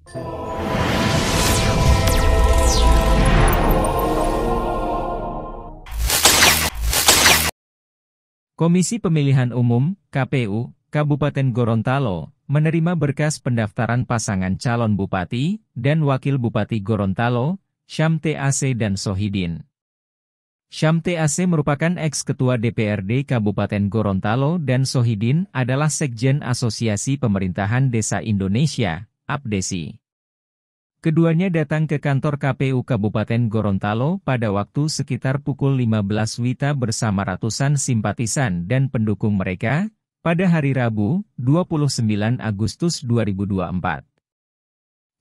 Komisi Pemilihan Umum, KPU, Kabupaten Gorontalo, menerima berkas pendaftaran pasangan calon Bupati dan Wakil Bupati Gorontalo, Syam TAC dan Sohidin. Syam TAC merupakan ex-ketua DPRD Kabupaten Gorontalo dan Sohidin adalah Sekjen Asosiasi Pemerintahan Desa Indonesia, APDESI. Keduanya datang ke kantor KPU Kabupaten Gorontalo pada waktu sekitar pukul 15 WITA bersama ratusan simpatisan dan pendukung mereka, pada hari Rabu, 29 Agustus 2024.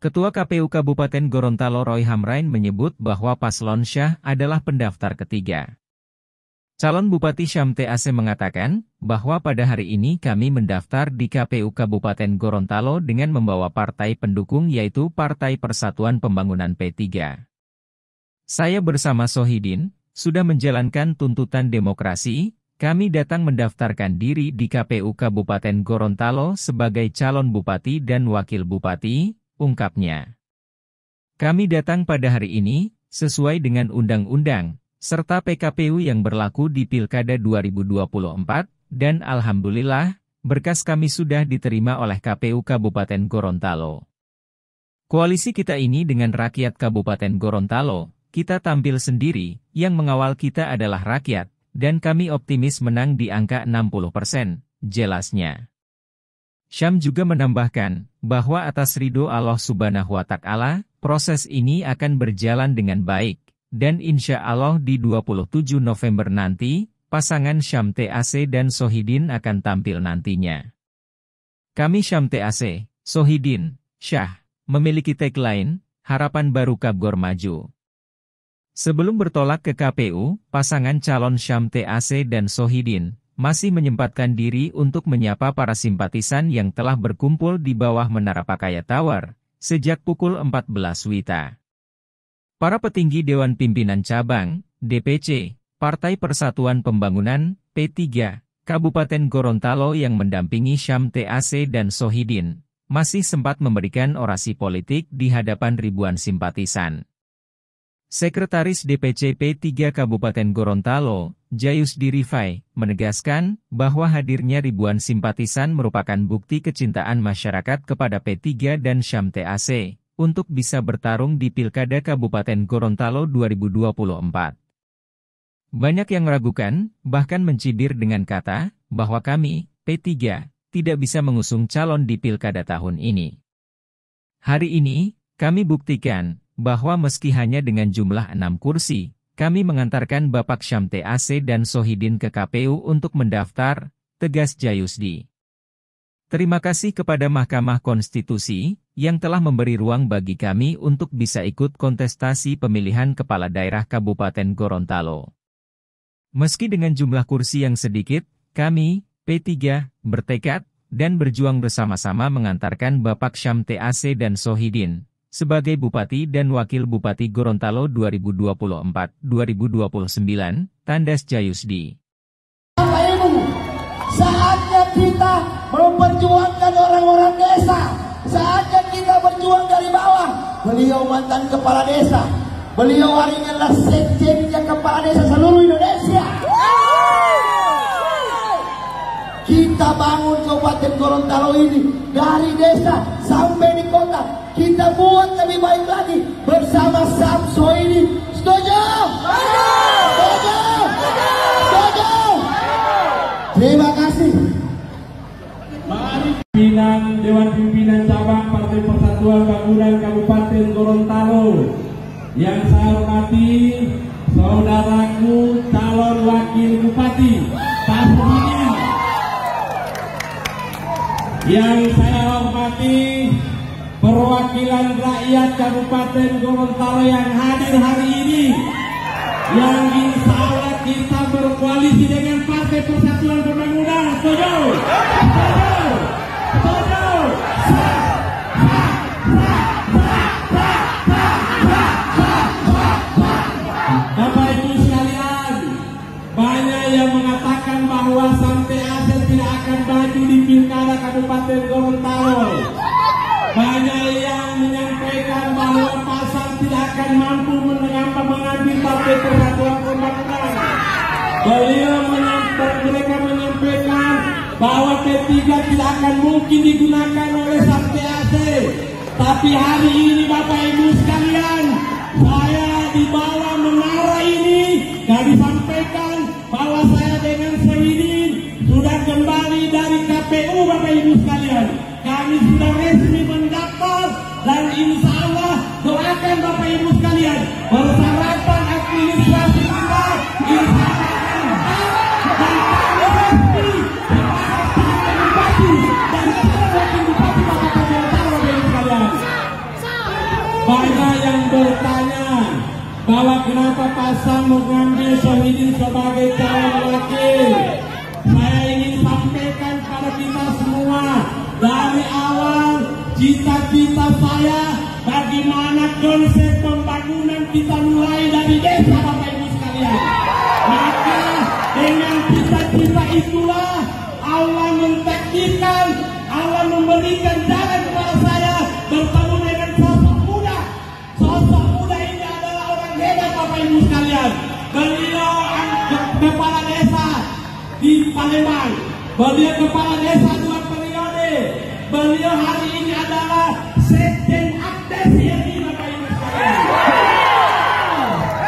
Ketua KPU Kabupaten Gorontalo Roy Hamrain menyebut bahwa Paslon Syah adalah pendaftar ketiga. Calon Bupati Syam TAC mengatakan bahwa pada hari ini kami mendaftar di KPU Kabupaten Gorontalo dengan membawa partai pendukung yaitu Partai Persatuan Pembangunan P3. Saya bersama Sohidin, sudah menjalankan tuntutan demokrasi, kami datang mendaftarkan diri di KPU Kabupaten Gorontalo sebagai calon Bupati dan Wakil Bupati, ungkapnya. Kami datang pada hari ini, sesuai dengan undang-undang, serta PKPU yang berlaku di Pilkada 2024, dan alhamdulillah, berkas kami sudah diterima oleh KPU Kabupaten Gorontalo. Koalisi kita ini dengan rakyat Kabupaten Gorontalo, kita tampil sendiri, yang mengawal kita adalah rakyat, dan kami optimis menang di angka 60%, jelasnya. Syam juga menambahkan, bahwa atas ridho Allah Subhanahu wa Ta'ala, proses ini akan berjalan dengan baik. Dan insya Allah di 27 November nanti, pasangan Syam TAC dan Sohidin akan tampil nantinya. Kami Syam TAC, Sohidin, Syah, memiliki tagline, Harapan Baru Kabgor Maju. Sebelum bertolak ke KPU, pasangan calon Syam TAC dan Sohidin masih menyempatkan diri untuk menyapa para simpatisan yang telah berkumpul di bawah Menara Pakaya Tower, sejak pukul 14 WITA. Para petinggi Dewan Pimpinan Cabang, DPC, Partai Persatuan Pembangunan, P3, Kabupaten Gorontalo yang mendampingi Syam TAC dan Sohidin, masih sempat memberikan orasi politik di hadapan ribuan simpatisan. Sekretaris DPC P3 Kabupaten Gorontalo, Jayusdi Rifai, menegaskan bahwa hadirnya ribuan simpatisan merupakan bukti kecintaan masyarakat kepada P3 dan Syam TAC, untuk bisa bertarung di Pilkada Kabupaten Gorontalo 2024. Banyak yang meragukan, bahkan mencibir dengan kata, bahwa kami, P3, tidak bisa mengusung calon di Pilkada tahun ini. Hari ini, kami buktikan, bahwa meski hanya dengan jumlah 6 kursi, kami mengantarkan Bapak Syam TAC dan Sohidin ke KPU untuk mendaftar, tegas Jayusdi. Terima kasih kepada Mahkamah Konstitusi, yang telah memberi ruang bagi kami untuk bisa ikut kontestasi pemilihan kepala daerah Kabupaten Gorontalo. Meski dengan jumlah kursi yang sedikit, kami, P3, bertekad, dan berjuang bersama-sama mengantarkan Bapak Syam TAC dan Sohidin, sebagai Bupati dan Wakil Bupati Gorontalo 2024-2029, tandas Jayusdi. Saatnya kita memperjuangkan orang-orang desa. Saatnya kita berjuang dari bawah. Beliau mantan kepala desa. Beliau hari ini adalah sekjennya kepala desa seluruh Indonesia. Kita bangun Kabupaten Gorontalo ini dari desa sampai di kota. Kita buat lebih baik lagi bersama Syam Sohidin. Setuju? Setuju? Setuju? Terima kasih. Pimpinan Dewan Pimpinan Cabang Partai Persatuan Pembangunan Kabupaten Gorontalo, yang saya hormati saudaraku calon Wakil Bupati Pak Sohidin, yang saya hormati perwakilan rakyat Kabupaten Gorontalo yang hadir hari ini, yang insya Allah kita berkoalisi dengan Partai Persatuan Pembangunan. Setuju? Bapak Ibu sekalian, banyak yang mengatakan bahwa Syam TAC tidak akan maju di Pilkada Kabupaten Gorontalo. Banyak yang Mereka menyampaikan bahwa P3 tidak akan mungkin digunakan oleh Sampai AC. Tapi hari ini Bapak Ibu sekalian, saya di bawah menara ini dan disampaikan bahwa saya dengan Sewidin sudah kembali dari KPU. Bapak Ibu sekalian, kami sudah resmi mendaftar dan insya Allah doakan Bapak Ibu sekalian, persyaratan administrasi kita insya Allah banyak yang bertanya bahwa kenapa Pasang mengambil Sewidin sebagai calon wakil. Saya ingin sampaikan pada kita semua, dari awal cita-cita saya bagaimana konsep pembangunan kita mulai dari desa Bapak Ibu sekalian. Maka dengan cita-cita itulah Allah mentakdirkan, Allah memberikan jalan kepada saya bertemu dengan sosok muda. Sosok muda ini adalah orang hebat Bapak Ibu sekalian. Beliau kepala desa di Palembang. Beliau kepala desa 2 periode. Beliau hari ini adalah Sekjen Akdes RI Bapak Ibu sekalian.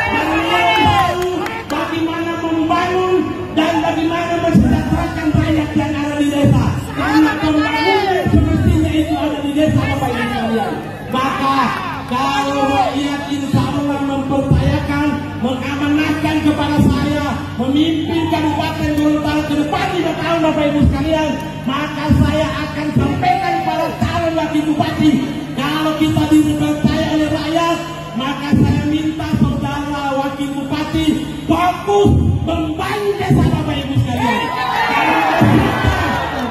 Beliau tahu bagaimana membangun dan bagaimana mensejahterakan rakyat yang ada di desa. Karena pembangunan semestinya itu ada di desa Bapak Ibu sekalian. Maka kalau rakyat insya Allah mempercayakan, mengamanahkan kepada saya memimpin Kabupaten Gorontalo ke depan 5 tahun Bapak Ibu sekalian, maka saya akan sampaikan pada calon wakil bupati, kalau kita dipercaya oleh rakyat, maka saya minta saudara wakil bupati fokus membangun desa Bapak Ibu sekalian.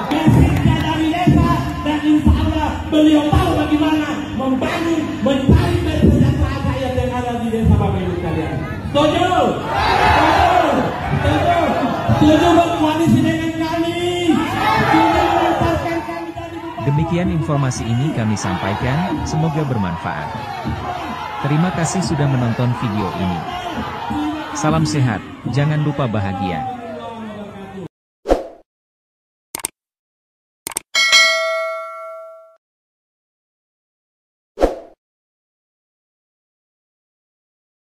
Basicnya dari desa, dan insya Allah beliau tahu bagaimana membangun, mencari kesejahteraan rakyat yang ada di desa Bapak Ibu sekalian. Setuju? Setuju berkoalisi dengan kami. Demikian informasi ini kami sampaikan, semoga bermanfaat. Terima kasih sudah menonton video ini. Salam sehat, jangan lupa bahagia.